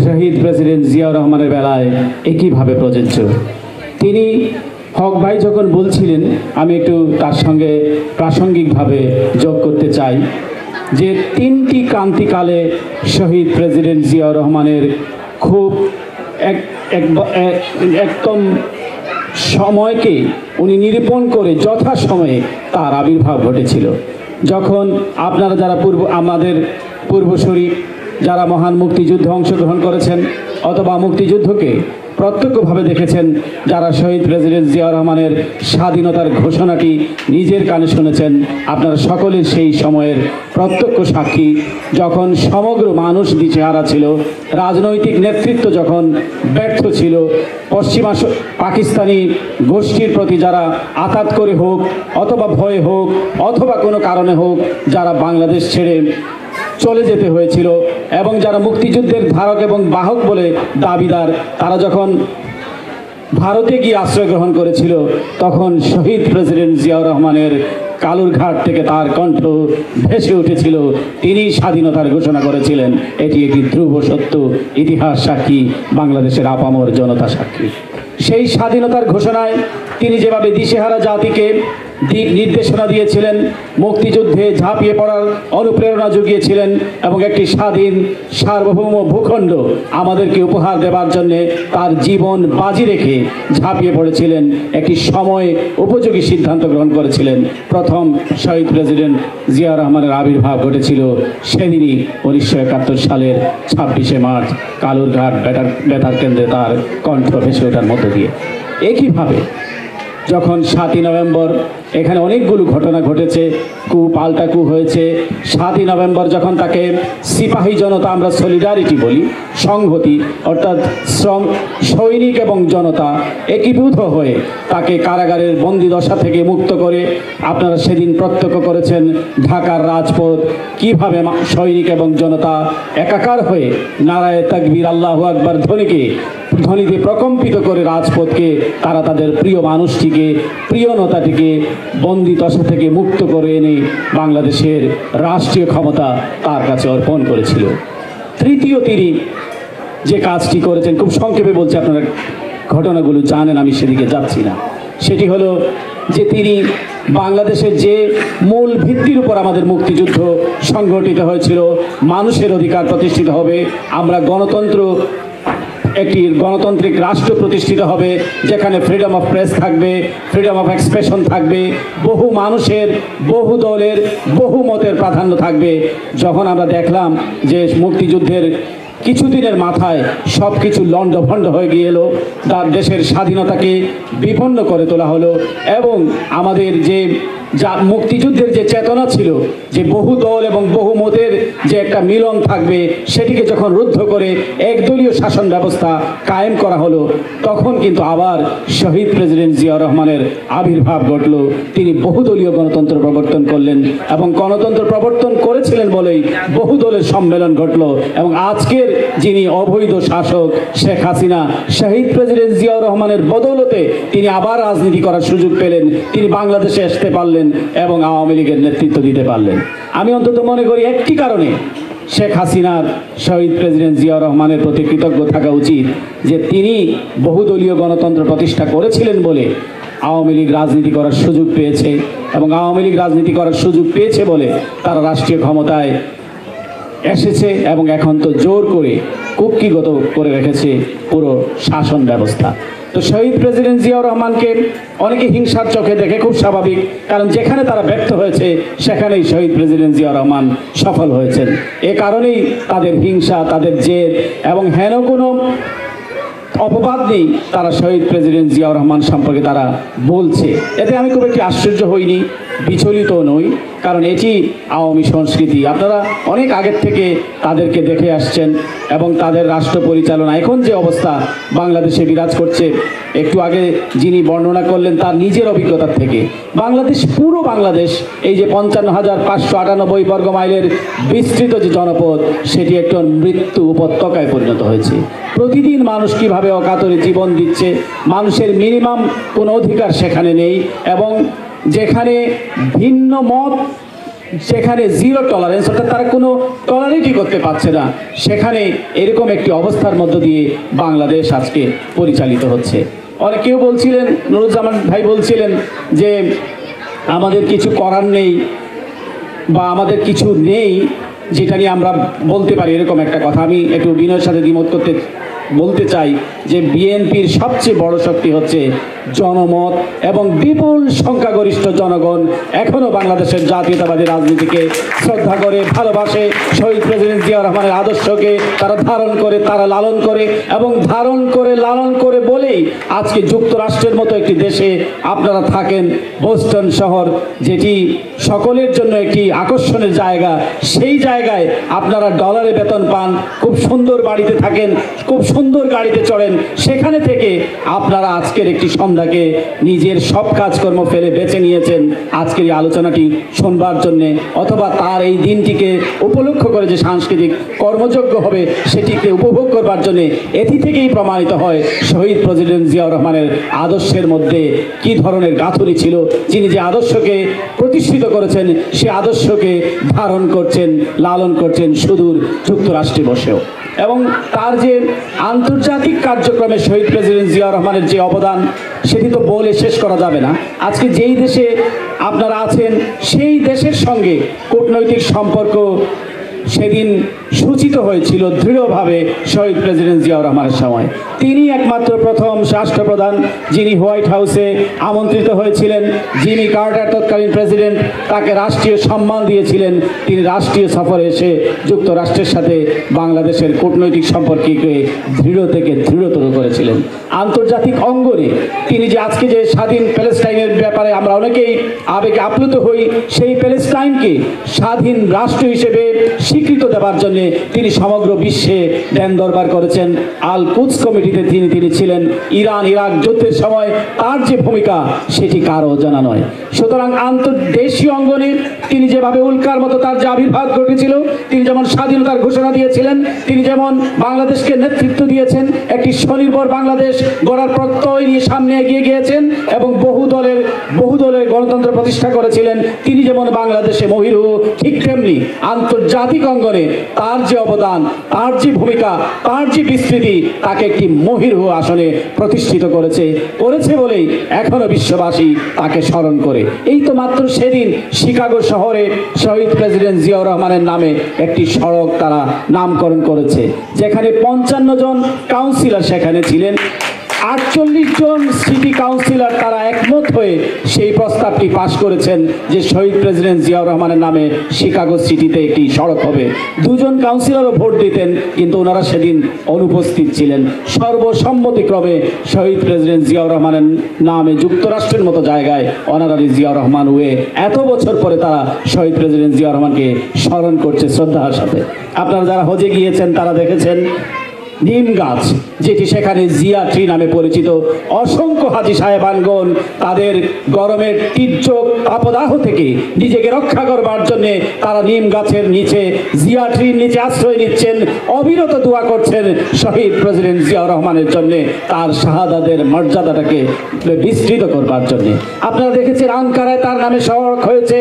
শহীদ প্রেসিডেন্ট জিয়াউর রহমানের বেলায় একইভাবে প্রযোজ্য। তিনি হক ভাই যখন বলছিলেন আমি একটু তার সঙ্গে প্রাসঙ্গিকভাবে যোগ করতে চাই যে 3টি ক্রান্তিকালে শহীদ প্রেসিডেন্ট জিয়াউর রহমানের খুব একদম সময়কে উনি নিরূপণ করে যথাসময়ে তার আবির্ভাব ঘটেছিল। যখন আপনারা যারা আমাদের পূর্বসূরি যারা মহান মুক্তিযুদ্ধে অংশগ্রহণ করেছেন অথবা মুক্তিযুদ্ধকে প্রত্যক্ষভাবে দেখেছেন, যারা শহীদ প্রেসিডেন্ট জিয়াউর রহমানের স্বাধীনতার ঘোষণাটি নিজের কানে শুনেছেন, আপনারা সকলে সেই সময়ের প্রত্যক্ষ সাক্ষী। যখন সমগ্র মানুষ দিশেহারা ছিল, রাজনৈতিক নেতৃত্ব যখন ব্যর্থ ছিল, পশ্চিমা পাকিস্তানি গোষ্ঠীর প্রতি যারা আঘাত করে হোক অথবা ভয়ে হোক অথবা কোনো কারণে হোক যারা বাংলাদেশ ছেড়ে চলে যেতে হয়েছিল এবং যারা মুক্তিযুদ্ধের ধারক এবং বাহক বলে দাবিদার, তারা যখন ভারতে গিয়ে আশ্রয় গ্রহণ করেছিল, তখন শহীদ প্রেসিডেন্ট জিয়াউর রহমানের কালুরঘাট থেকে তার কণ্ঠ ভেসে উঠেছিল, তিনি স্বাধীনতার ঘোষণা করেছিলেন। এটি একটি ধ্রুব সত্য, ইতিহাস সাক্ষী, বাংলাদেশের আপামর জনতা সাক্ষী। সেই স্বাধীনতার ঘোষণায় তিনি যেভাবে দিশেহারা জাতিকে দিক নির্দেশনা দিয়েছিলেন, মুক্তিযুদ্ধে ঝাঁপিয়ে পড়ার অনুপ্রেরণা জুগিয়েছিলেন এবং একটি স্বাধীন সার্বভৌম ভূখণ্ড আমাদেরকে উপহার দেওয়ার জন্যে তার জীবন বাজি রেখে ঝাঁপিয়ে পড়েছিলেন, একটি সময় উপযোগী সিদ্ধান্ত গ্রহণ করেছিলেন। প্রথম শহীদ প্রেসিডেন্ট জিয়াউর রহমানের আবির্ভাব ঘটেছিল সেদিনই 1971 সালের 26শে মার্চ কালুরঘাট বেতার কেন্দ্রে তার কণ্ঠ ভেসে ওঠার মধ্য দিয়ে। একইভাবে যখন 7ই নভেম্বর এখানে অনেকগুলো ঘটনা ঘটেছে, পাল্টা কু হয়েছে। 7ই নভেম্বর যখন তাকে সিপাহী জনতা, আমরা সলিডারিটি বলি, সংহতি অর্থাৎ সৈনিক এবং জনতা একীভূত হয়ে তাকে কারাগারের বন্দিদশা থেকে মুক্ত করে, আপনারা সেদিন প্রত্যক্ষ করেছেন ঢাকার রাজপথ কিভাবে সৈনিক এবং জনতা একাকার হয়ে নারায়ে তাকবীর আল্লাহু আকবার ধ্বনিতে প্রকম্পিত করে রাজপথকে তারা তাদের প্রিয় মানুষটিকে, প্রিয় নেতাটিকে বন্দিদশা থেকে মুক্ত করে এনে বাংলাদেশের রাষ্ট্রীয় ক্ষমতা তার কাছে অর্পণ করেছিল। তৃতীয় তিনি যে কাজটি করেছেন, খুব সংক্ষেপে বলছি, আপনারা ঘটনাগুলো জানেন, আমি সেদিকে যাচ্ছি না। সেটি হলো যে তিনি বাংলাদেশের যে মূল ভিত্তির উপর আমাদের মুক্তিযুদ্ধ সংগঠিত হয়েছিল, মানুষের অধিকার প্রতিষ্ঠিত হবে, আমরা একটি গণতান্ত্রিক রাষ্ট্র প্রতিষ্ঠিত হবে যেখানে ফ্রিডম অফ প্রেস থাকবে, ফ্রিডম অফ এক্সপ্রেশন থাকবে, বহু মানুষের, বহু দলের, বহু মতের প্রাধান্য থাকবে। যখন আমরা দেখলাম যে মুক্তিযুদ্ধের কিছুদিনের মাথায় সব কিছু লণ্ডভণ্ড হয়ে গিয়েছিল, তার দেশের স্বাধীনতাকে বিপন্ন করে তোলা হলো এবং আমাদের যে যা মুক্তিযুদ্ধের যে চেতনা ছিল, যে বহু দল এবং বহু মতের যে একটা মিলন থাকবে, সেটিকে যখন রুদ্ধ করে একদলীয় শাসন ব্যবস্থা কায়েম করা হলো, তখন কিন্তু আবার শহীদ প্রেসিডেন্ট জিয়াউর রহমানের আবির্ভাব ঘটল। তিনি বহুদলীয় গণতন্ত্র প্রবর্তন করলেন এবং গণতন্ত্র প্রবর্তন করেছিলেন বলেই বহু দলের সম্মেলন ঘটল। এবং আজকের যিনি অবৈধ শাসক শেখ হাসিনা, শহীদ প্রেসিডেন্ট জিয়াউর রহমানের বদৌলতে তিনি আবার রাজনীতি করার সুযোগ পেলেন, তিনি বাংলাদেশে আসতে পারলেন এবং আওয়ামী লীগের নেতৃত্ব দিতে পারলেন। আমি অন্তত মনে করি একটি কারণে শেখ হাসিনার শহীদ প্রেসিডেন্ট জিয়াউর রহমানের প্রতি কৃতজ্ঞ থাকা উচিত, যে তিনি বহুদলীয় গণতন্ত্র প্রতিষ্ঠা করেছিলেন বলে আওয়ামী লীগ রাজনীতি করার সুযোগ পেয়েছে, এবং আওয়ামী লীগ রাজনীতি করার সুযোগ পেয়েছে বলে তারা রাষ্ট্রীয় ক্ষমতায় এসেছে এবং এখন তো জোর করে কুক্ষিগত করে রেখেছে পুরো শাসন ব্যবস্থা। তো শহীদ প্রেসিডেন্ট জিয়াউর রহমানকে অনেকে হিংসার চোখে দেখে, খুব স্বাভাবিক, কারণ যেখানে তারা ব্যর্থ হয়েছে সেখানেই শহীদ প্রেসিডেন্ট জিয়াউর রহমান সফল হয়েছেন। এ কারণেই তাদের হিংসা, তাদের জেদ এবং হেন কোনো অপবাদ নেই তারা শহীদ প্রেসিডেন্ট জিয়াউর রহমান সম্পর্কে তারা বলছে। এতে আমি খুব একটি আশ্চর্য হইনি, বিচলিত নই, কারণ এটি আওয়ামী সংস্কৃতি। আপনারা অনেক আগের থেকে তাদেরকে দেখে আসছেন এবং তাদের রাষ্ট্র পরিচালনা এখন যে অবস্থা বাংলাদেশে বিরাজ করছে, একটু আগে যিনি বর্ণনা করলেন তার নিজের অভিজ্ঞতার থেকে, বাংলাদেশ, পুরো বাংলাদেশ, এই যে 55,598 বর্গ মাইলের বিস্তৃত যে জনপদ, সেটি একটা মৃত্যু উপত্যকায় পরিণত হয়েছে। প্রতিদিন মানুষ কিভাবে অকাতরে জীবন দিচ্ছে, মানুষের মিনিমাম কোনো অধিকার সেখানে নেই, এবং যেখানে ভিন্ন মত, সেখানে জিরো টলারেন্স, অর্থাৎ তারা কোনো টলারেটই করতে পারছে না, সেখানে এরকম একটি অবস্থার মধ্য দিয়ে বাংলাদেশ আজকে পরিচালিত হচ্ছে। অনেকেও বলছিলেন, নুরুজ্জামান ভাই বলছিলেন যে আমাদের কিছু করার নেই বা আমাদের কিছু নেই যেটা নিয়ে আমরা বলতে পারি, এরকম একটা কথা। আমি একটু বিনয়ের সাথে দ্বিমত করতে বলতে চাই যে বিএনপির সবচেয়ে বড় শক্তি হচ্ছে জনমত, এবং বিপুল সংখ্যাগরিষ্ঠ জনগণ এখনো বাংলাদেশের জাতীয়তাবাদী রাজনীতিকে শ্রদ্ধা করে, ভালোবাসে। শহীদ প্রেসিডেন্ট জিয়াউর রহমানের আদর্শকে তারা ধারণ করে, তারা লালন করে, এবং ধারণ করে লালন করে বলেই আজকে যুক্তরাষ্ট্রের মতো একটি দেশে আপনারা থাকেন, বোস্টন শহর, যেটি সকলের জন্য একটি আকর্ষণের জায়গা, সেই জায়গায় আপনারা ডলারে বেতন পান, খুব সুন্দর বাড়িতে থাকেন, খুব সুন্দর গাড়িতে চড়েন, সেখানে থেকে আপনারা আজকের একটি সন্ধ্যাকে নিজের সব কাজকর্ম ফেলে বেছে নিয়েছেন আজকের এই আলোচনাটি শুনবার জন্যে, অথবা তার এই দিনটিকে উপলক্ষ করে যে সাংস্কৃতিক কর্মযজ্ঞ হবে সেটিকে উপভোগ করবার জন্যে। এটি থেকেই প্রমাণিত হয় শহীদ প্রেসিডেন্ট জিয়াউর রহমানের আদর্শের মধ্যে কি ধরনের গাঁথুনি ছিল। যিনি যে আদর্শকে প্রতিষ্ঠিত করেছেন, সে আদর্শকে ধারণ করছেন, লালন করছেন সুদূর যুক্তরাষ্ট্রে বসেও। এবং তার যে আন্তর্জাতিক কার্যক্রমে শহীদ প্রেসিডেন্ট জিয়াউর রহমানের যে অবদান, সেটি তো বলে শেষ করা যাবে না। আজকে যেই দেশে আপনারা আছেন, সেই দেশের সঙ্গে কূটনৈতিক সম্পর্ক সেদিন সূচিত হয়েছিল দৃঢ়ভাবে শহীদ প্রেসিডেন্ট জিয়াউর রহমানের সময়। তিনি একমাত্র প্রথম রাষ্ট্রপ্রধান যিনি হোয়াইট হাউসে আমন্ত্রিত হয়েছিলেন। জিমি কার্টার তৎকালীন প্রেসিডেন্ট, তাকে রাষ্ট্রীয় সম্মান দিয়েছিলেন। তিনি রাষ্ট্রীয় সফরে এসে যুক্তরাষ্ট্রের সাথে বাংলাদেশের কূটনৈতিক সম্পর্ককে দৃঢ় থেকে দৃঢ়তর করেছিলেন। আন্তর্জাতিক অঙ্গনে তিনি যে আজকে যে স্বাধীন প্যালেস্টাইনের ব্যাপারে আমরা অনেকেই আবেগে আপ্লুত হই, সেই প্যালেস্টাইনকে স্বাধীন রাষ্ট্র হিসেবে স্বীকৃত দেওয়ার জন্য তিনি সমগ্র বিশ্বে ধ্যান দরবার করেছেন। আল কুদস কমিটিতে তিনি ছিলেন। ইরান ইরাক যুদ্ধের সময় তার যে ভূমিকা, সেটি কারো জানা নয়। সুতরাং আন্তর্দেশীয় অঙ্গনে তিনি যেভাবে উল্কার মতো তার যে আবির্ভাব ঘটেছিল, তিনি যেমন স্বাধীনতার ঘোষণা দিয়েছিলেন, তিনি যেমন বাংলাদেশকে নেতৃত্ব দিয়েছেন, একটি স্বনির্ভর বাংলাদেশ গড়ার প্রত্যয় নিয়ে সামনে এগিয়ে গিয়েছেন এবং বহু দলের গণতন্ত্র প্রতিষ্ঠা করেছিলেন। তিনি যেমন বাংলাদেশে মহিরু, ঠিক তেমনি আন্তর্জাতিক অঙ্গনে তার যে অবদান, তার যে ভূমিকা, তার যে বিস্তৃতি, তাকে একটি মহিরু আসনে প্রতিষ্ঠিত করেছে বলেই এখনো বিশ্ববাসী তাকে স্মরণ করে। এই তো মাত্র সেদিন শিকাগো শহরে শহীদ প্রেসিডেন্ট জিয়াউর রহমানের নামে একটি সড়ক তারা নামকরণ করেছে, যেখানে 55 জন কাউন্সিলর সেখানে ছিলেন। 48 জন সিটি কাউন্সিলর তারা একমত হয়ে সেই প্রস্তাবটি পাশ করেছেন যে শহীদ প্রেসিডেন্ট জিয়াউর রহমানের নামে শিকাগো সিটিতে একটি সড়ক হবে। 2 জন কাউন্সিলরও ভোট দিতেন, কিন্তু ওনারা সেদিন অনুপস্থিত ছিলেন। সর্বসম্মতিক্রমে শহীদ প্রেসিডেন্ট জিয়াউর রহমানের নামে যুক্তরাষ্ট্রের মতো জায়গায় অনারারি জিয়াউর রহমান ওয়ে এত বছর পরে তারা শহীদ প্রেসিডেন্ট জিয়াউর রহমানকে স্মরণ করছে শ্রদ্ধার সাথে। আপনারা যারা হজে গিয়েছেন তারা দেখেছেন নিম গাছ, যেটি সেখানে জিয়া ট্রি নামে পরিচিত। অসংখ্য হাজী সাহেবানগণ তাদের গরমের তীব্র তাপদাহ থেকে নিজেকে রক্ষা করবার জন্যে তারা নিম গাছের নিচে, জিয়া ট্রির নিচে আশ্রয় নিচ্ছেন, অবিরত দোয়া করছেন শহীদ প্রেসিডেন্ট জিয়াউর রহমানের জন্যে, তার শাহাদাতের মর্যাদাটাকে বিস্তৃত করবার জন্যে। আপনারা দেখেছেন আঙ্কারায় তার নামে সড়ক হয়েছে,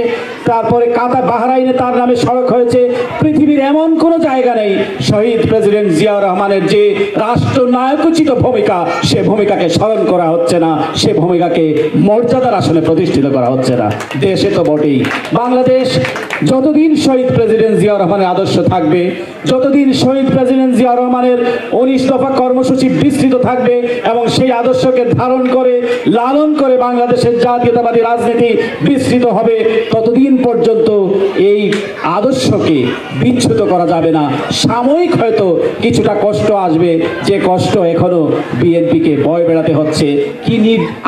তারপরে বাহরাইনে তার নামে সড়ক হয়েছে। পৃথিবীর এমন কোনো জায়গা নেই শহীদ প্রেসিডেন্ট জিয়াউর রহমানের যে রাষ্ট্রনায়কোচিত ভূমিকা, সে ভূমিকাকে স্মরণ করা হচ্ছে না, সে ভূমিকাকে মর্যাদার আসনে প্রতিষ্ঠিত করা হচ্ছে না। দেশে তো বটেই, বাংলাদেশ যতদিন শহীদ প্রেসিডেন্ট জিয়াউর রহমানের আদর্শ থাকবে, যতদিন শহীদ প্রেসিডেন্ট জিয়াউর রহমানের 19 দফা কর্মসূচি বিস্তৃত থাকবে এবং সেই আদর্শকে ধারণ করে লালন করে বাংলাদেশের জাতীয়তাবাদী রাজনীতি বিস্তৃত হবে, ততদিন পর্যন্ত এই আদর্শকে বিচ্যুত করা যাবে না। সাময়িক হয়তো কিছুটা কষ্ট আসবে, যে কষ্ট এখনো বিএনপিকে বয় বেড়াতে হচ্ছে।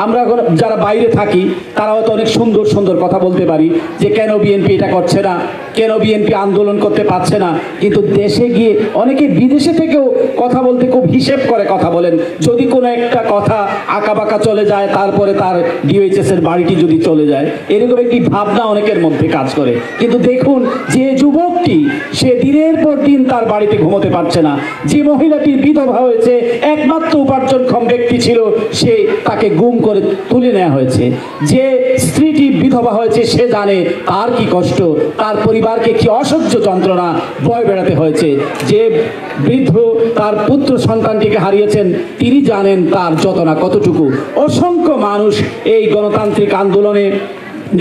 আমরা যারা বাইরে থাকি তারা হয়তো অনেক সুন্দর সুন্দর কথা বলতে পারি যে কেন বিএনপি এটা করছে না, কেন বিএনপি আন্দোলন করতে পারছে না, কিন্তু দেশে গিয়ে অনেকে বিদেশে থেকেও কথা বলতে খুব হিসেব করে কথা বলেন। যদি কোনো একটা কথা আঁকাবাঁকা চলে যায়, তারপরে তার ডিওএইচএস এর বাড়িটি যদি চলে যায়, এরকম একটি ভাবনা অনেকের মধ্যে কাজ করে। কিন্তু দেখুন, যে যুবকটি সে দিনের পর দিন তার বাড়িতে ঘুমোতে পারছে না, যে মহিলাটি বিধবা হয়েছে, একমাত্র উপার্জনক্ষম ব্যক্তি ছিল, সে তাকে গুম করে তুলে নেওয়া হয়েছে, যে স্ত্রীটি বিধবা হয়েছে সে জানে তার কি কষ্ট, তার পরিবারকে কি অসহ্য যন্ত্রণা বয় বেড়াতে হয়েছে, যে বৃদ্ধ তার পুত্র সন্তানটিকে হারিয়েছেন তিনি জানেন তার যন্ত্রণা কতটুকু। অসংখ্য মানুষ এই গণতান্ত্রিক আন্দোলনে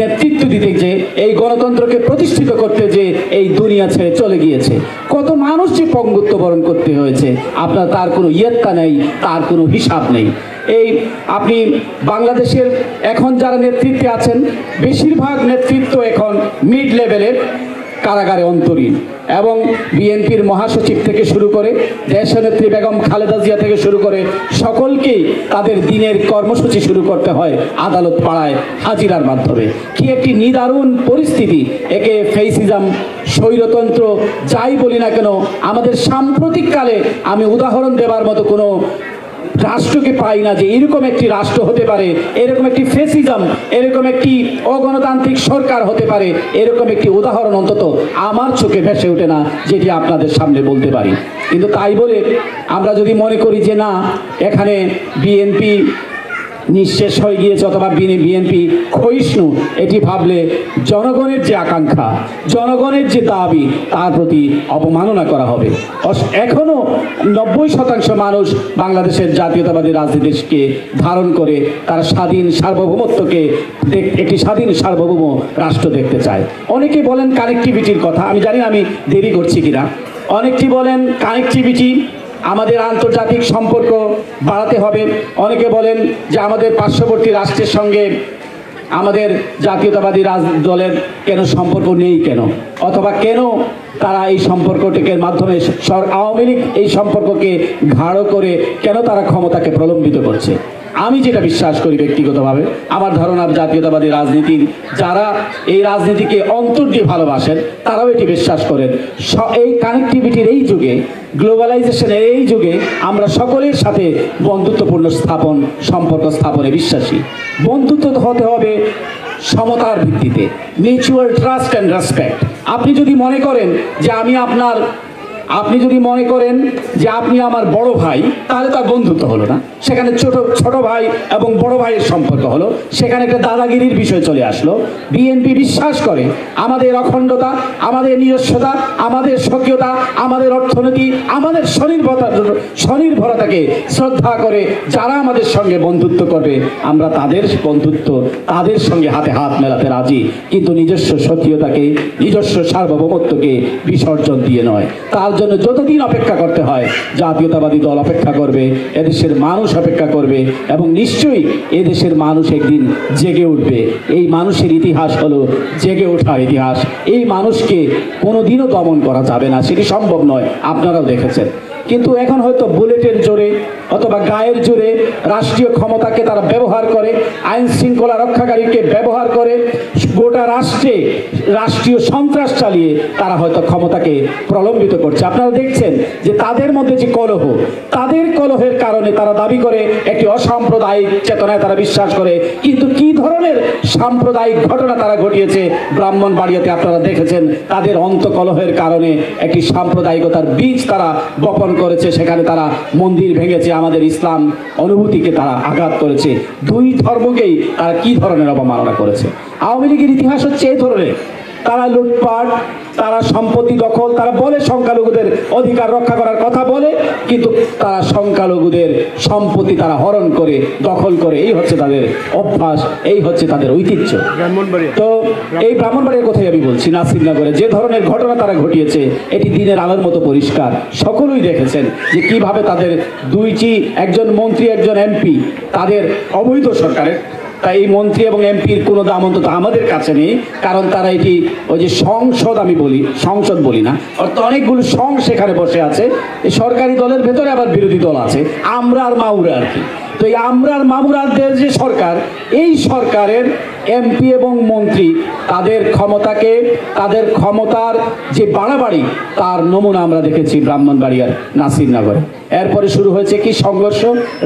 নেতৃত্ব দিতে যে, এই গণতন্ত্রকে প্রতিষ্ঠিত করতে যে এই দুনিয়া ছেড়ে চলে গিয়েছে, কত মানুষ যে পঙ্গুত্ব বরণ করতে হয়েছে, আপনার তার কোনো ইয়ত্তা নেই, তার কোনো হিসাব নেই। এই আপনি বাংলাদেশের এখন যারা নেতৃত্বে আছেন, বেশিরভাগ নেতৃত্ব এখন মিড লেভেলের কারাগারে অন্তরীণ, এবং বিএনপির মহাসচিব থেকে শুরু করে দেশনেত্রী বেগম খালেদা জিয়া থেকে শুরু করে সকলকেই তাদের দিনের কর্মসূচি শুরু করতে হয় আদালত পাড়ায় হাজিরার মাধ্যমে। কি একটি নিদারুণ পরিস্থিতি! একে ফেসিজম, স্বৈরতন্ত্র যাই বলি না কেন, আমাদের সাম্প্রতিককালে আমি উদাহরণ দেবার মতো কোনো রাষ্ট্রকে পাই না যে এরকম একটি রাষ্ট্র হতে পারে, এরকম একটি ফেসিজম, এরকম একটি অগণতান্ত্রিক সরকার হতে পারে, এরকম একটি উদাহরণ অন্তত আমার চোখে ভেসে ওঠে না, যেটি আপনাদের সামনে বলতে পারি। কিন্তু তাই বলে আমরা যদি মনে করি যে না, এখানে বিএনপি নিঃশেষ হয়ে গিয়েছে অথবা বিএনপি ক্ষয়িষ্ণু, এটি ভাবলে জনগণের যে আকাঙ্ক্ষা, জনগণের যে দাবি, তার প্রতি অবমাননা করা হবে। এখনো 90% মানুষ বাংলাদেশের জাতীয়তাবাদী রাজনীতিকে ধারণ করে তারা স্বাধীন সার্বভৌমত্বকে, একটি স্বাধীন সার্বভৌম রাষ্ট্র দেখতে চায়। অনেকে বলেন কানেক্টিভিটির কথা, আমি জানি না আমি দেরি করছি কিনা। অনেকটি বলেন কানেক্টিভিটি, আমাদের আন্তর্জাতিক সম্পর্ক বাড়াতে হবে। অনেকে বলেন যে আমাদের পার্শ্ববর্তী রাষ্ট্রের সঙ্গে আমাদের জাতীয়তাবাদী দলের কেন সম্পর্ক নেই কেন, অথবা কেন তারা এই সম্পর্কটিকে মাধ্যমে আওয়ামী লীগ এই সম্পর্ককে গাঢ় করে কেন তারা ক্ষমতাকে প্রলম্বিত করছে। আমি যেটা বিশ্বাস করি ব্যক্তিগতভাবে, আমার ধারণা জাতীয়তাবাদী রাজনীতির যারা এই রাজনীতিকে অন্তর দিয়ে ভালোবাসেন তারাও এটি বিশ্বাস করেন। এই কানেক্টিভিটির এই যুগে, গ্লোবালাইজেশনের এই যুগে আমরা সকলের সাথে বন্ধুত্বপূর্ণ সম্পর্ক স্থাপনে বিশ্বাসী। বন্ধুত্ব হতে হবে সমতার ভিত্তিতে, মিউচুয়াল ট্রাস্ট অ্যান্ড রেসপেক্ট। আপনি যদি মনে করেন যে আপনি যদি মনে করেন যে আপনি আমার বড় ভাই, তাহলে তার বন্ধুত্ব হলো না, সেখানে ছোট ভাই এবং বড় ভাইয়ের সম্পর্ক হলো, সেখানে একটা দাদাগিরির বিষয় চলে আসলো। বিএনপি বিশ্বাস করে আমাদের অখণ্ডতা, আমাদের নিজস্বতা, আমাদের স্বকীয়তা, আমাদের অর্থনীতি, আমাদের স্বনির্ভরতাকে শ্রদ্ধা করে যারা আমাদের সঙ্গে বন্ধুত্ব করবে আমরা তাদের বন্ধুত্ব, তাদের সঙ্গে হাতে হাত মেলাতে রাজি, কিন্তু নিজস্ব স্বকীয়তাকে, নিজস্ব সার্বভৌমত্বকে বিসর্জন দিয়ে নয়। তার জন্য যতদিন অপেক্ষা করতে হয় জাতীয়তাবাদী দল অপেক্ষা করবে, এদেশের মানুষ অপেক্ষা করবে এবং নিশ্চয়ই এদেশের মানুষ একদিন জেগে উঠবে। এই মানুষের ইতিহাস হলো জেগে ওঠার ইতিহাস। এই মানুষকে কোনোদিনও দমন করা যাবে না, সেটি সম্ভব নয়, আপনারাও দেখেছেন। কিন্তু এখন হয়তো বুলেটের জোরে অথবা গায়ের জোরে রাষ্ট্রীয় ক্ষমতাকে তারা ব্যবহার করে, আইন শৃঙ্খলা রক্ষাকারীকে ব্যবহার করে, গোটা রাষ্ট্রে রাষ্ট্রীয় সন্ত্রাস চালিয়ে তারা হয়তো ক্ষমতাকে প্রলম্বিত করছে। আপনারা দেখছেন যে তাদের মধ্যে যে কলহ, তাদের কলহের কারণে তারা দাবি করে একটি অসাম্প্রদায়িক চেতনায় তারা বিশ্বাস করে, কিন্তু কি ধরনের সাম্প্রদায়িক ঘটনা তারা ঘটিয়েছে ব্রাহ্মণবাড়িয়াতে আপনারা দেখেছেন। তাদের অন্তকলহের কারণে একটি সাম্প্রদায়িকতার বীজ তারা বপন করেছে, সেখানে তারা মন্দির ভেঙেছে, আমাদের ইসলাম অনুভূতিকে তারা আঘাত করেছে, দুই ধর্মকেই তারা কি ধরনের অবমাননা করেছে। আওয়ামী লীগের ইতিহাস হচ্ছে এই ধরনের, তারা লুটপাট, তারা সম্পত্তি দখল, তারা বলে সংখ্যালঘুদের অধিকার রক্ষা করার কথা বলে, কিন্তু তারা সংখ্যালঘুদের সম্পত্তি তারা হরণ করে দখল করে, এই হচ্ছে তাদের অভ্যাস, এই হচ্ছে তাদের ঐতিহ্য। তো এই ব্রাহ্মণবাড়িয়ার কথাই আমি বলছি, নাসিরনগরে যে ধরনের ঘটনা তারা ঘটিয়েছে এটি দিনের আলোর মতো পরিষ্কার, সকলেই দেখেছেন যে কিভাবে তাদের দুইটি, একজন মন্ত্রী একজন এমপি, তাদের অবৈধ সরকারের, তাই এই মন্ত্রী এবং এমপির কোনো দাম অন্তত আমাদের কাছে নেই, কারণ তারা এটি ওই যে সংসদ, আমি বলি সংসদ বলি না, অর্থাৎ অনেকগুলো সেখানে বসে আছে, এই সরকারি দলের ভেতরে আবার বিরোধী দল আছে, আমরা আর মাউরা আর কি। তো এই আমরার মামুরাদের যে সরকার, এই সরকারের এমপি এবং মন্ত্রী তাদের ক্ষমতাকে, তাদের ক্ষমতার যে বাড়াবাড়ি, তার নমুনা আমরা দেখেছি ব্রাহ্মণবাড়িয়ার নাসিরনগরে। এরপরে শুরু হয়েছে কি সংঘর্ষ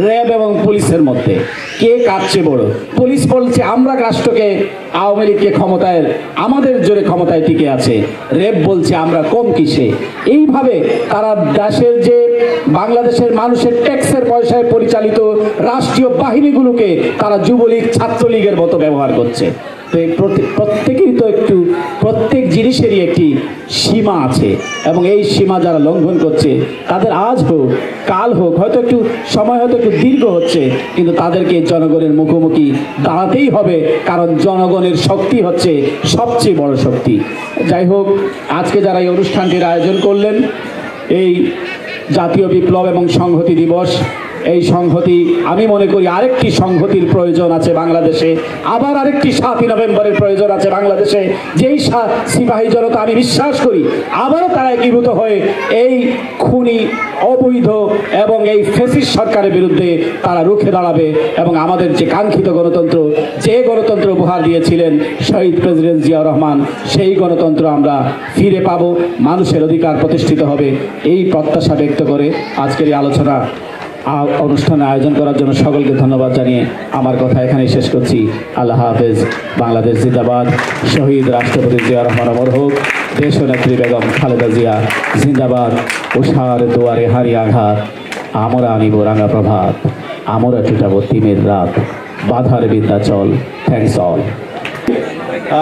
র্যাব এবং পুলিশের মধ্যে, কে কাটছে বড়। পুলিশ বলছে আমরা রাষ্ট্রকে, আওয়ামী লীগকে ক্ষমতায়, আমাদের জোরে ক্ষমতায় টিকে আছে, র্যাব বলছে আমরা কম কিসে। এইভাবে তারা দেশের যে বাংলাদেশের মানুষের ট্যাক্সের পয়সায় পরিচালিত রাষ্ট্রীয় বাহিনীগুলোকে তারা যুবলীগ ছাত্রলীগের মতো ব্যবহার করছে। তো প্রত্যেকেরই তো একটু, প্রত্যেক জিনিসেরই একটি সীমা আছে এবং এই সীমা যারা লঙ্ঘন করছে তাদের আজ হোক কাল হোক, হয়তো একটু সময় হয়তো একটু দীর্ঘ হচ্ছে, কিন্তু তাদেরকে জনগণের মুখোমুখি দাঁড়াতেই হবে, কারণ জনগণের শক্তি হচ্ছে সবচেয়ে বড় শক্তি। যাই হোক, আজকে যারা এই অনুষ্ঠানটির আয়োজন করলেন, এই জাতীয় বিপ্লব এবং সংহতি দিবস, এই সংহতি, আমি মনে করি আরেকটি সংহতির প্রয়োজন আছে বাংলাদেশে, আবার আরেকটি 7ই নভেম্বরের প্রয়োজন আছে বাংলাদেশে, যেই সিপাহী জনতা আমি বিশ্বাস করি আবারও তারা একীভূত হয়ে এই খুনি, অবৈধ এবং এই ফ্যাসিস্ট সরকারের বিরুদ্ধে তারা রুখে দাঁড়াবে এবং আমাদের যে কাঙ্ক্ষিত গণতন্ত্র, যে গণতন্ত্র উপহার দিয়েছিলেন শহীদ প্রেসিডেন্ট জিয়াউর রহমান, সেই গণতন্ত্র আমরা ফিরে পাবো, মানুষের অধিকার প্রতিষ্ঠিত হবে, এই প্রত্যাশা ব্যক্ত করে আজকের এই আলোচনা অনুষ্ঠানে আয়োজন করার জন্য সকলকে ধন্যবাদ জানিয়ে আমার কথা এখানেই শেষ করছি। আল্লাহ হাফেজ। বাংলাদেশ জিন্দাবাদ। শহীদ রাষ্ট্রপতি জিয়া রহমান অমর হোক। দেশনেত্রী বেগম খালেদা জিয়া জিন্দাবাদ। উষার দুয়ারে হারি আঘাত, আমরা আনিব রাঙা প্রভাত, আমরা টুটাবো তিমির রাত, বাধার বিদ্যাচল। Thanks all.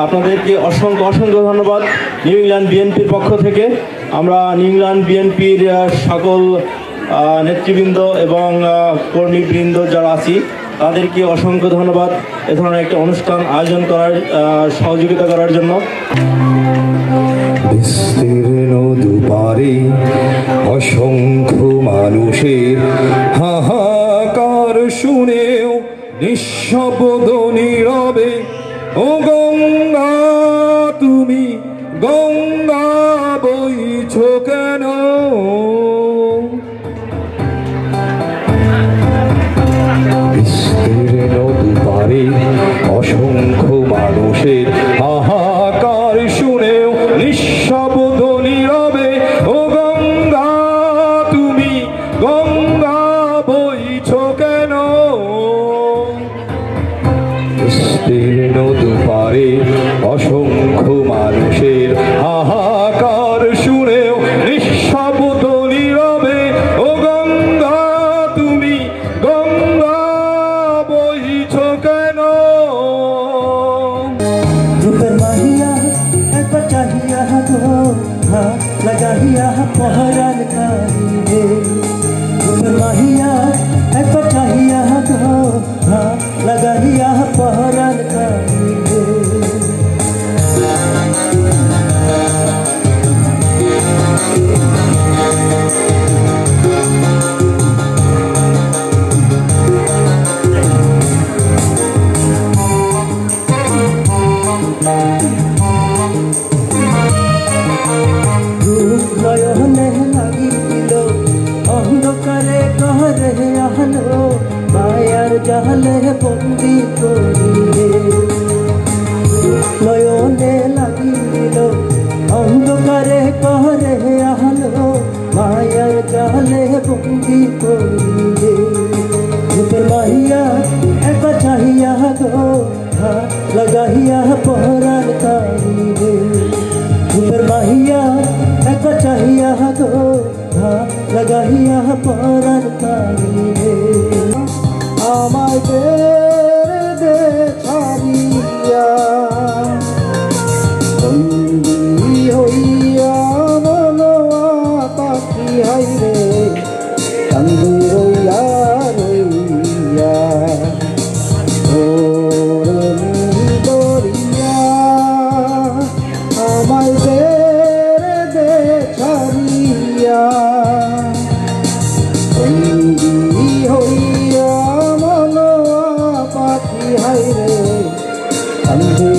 আপনাদেরকে অসংখ্য অসংখ্য ধন্যবাদ নিউ ইংল্যান্ড বিএনপির পক্ষ থেকে। আমরা নিউ ইংল্যান্ড বিএনপির সকল নেতৃবৃন্দ এবং কর্মীবৃন্দ যারা আছি তাদেরকে অসংখ্য ধন্যবাদ এ ধরনের একটা অনুষ্ঠান আয়োজন করার, সহযোগিতা করার জন্য। বিস্তীর্ণ দুপারে অসংখ্য মানুষের হাহাকার শুনেও নিঃশব্দ নীরবে, ও গঙ্গা তুমি গঙ্গা বইছ কেন? বিস্তীর্ণ দুপারে অসংখ্য মানুষের হাহাকার শুনেও নিঃশব্দ নীরবে, ও গঙ্গা তুমি গঙ্গা বইছ কেন? জালে বন্দি করিলে নয়নে লাগিল অন্ধকারে করে আলো মায়ার জালে বন্দি করিলে রূপের মাহিয়া এক চাহিয়া গো লাগাইয়া পহরার তারিলে রূপের মাহিয়া এক চাহিয়া গো লাগাইয়া পহরার তারিলে আমায় দে ছাড়িয়া বন্দি হইয়া মনোয়া পাখি হাইরে কান্দি রইয়া রইয়া দরিয়া আমায় দে ছাড়িয়া বন্দি হইয়া মনোয়া পাখি হাইরে কান্দি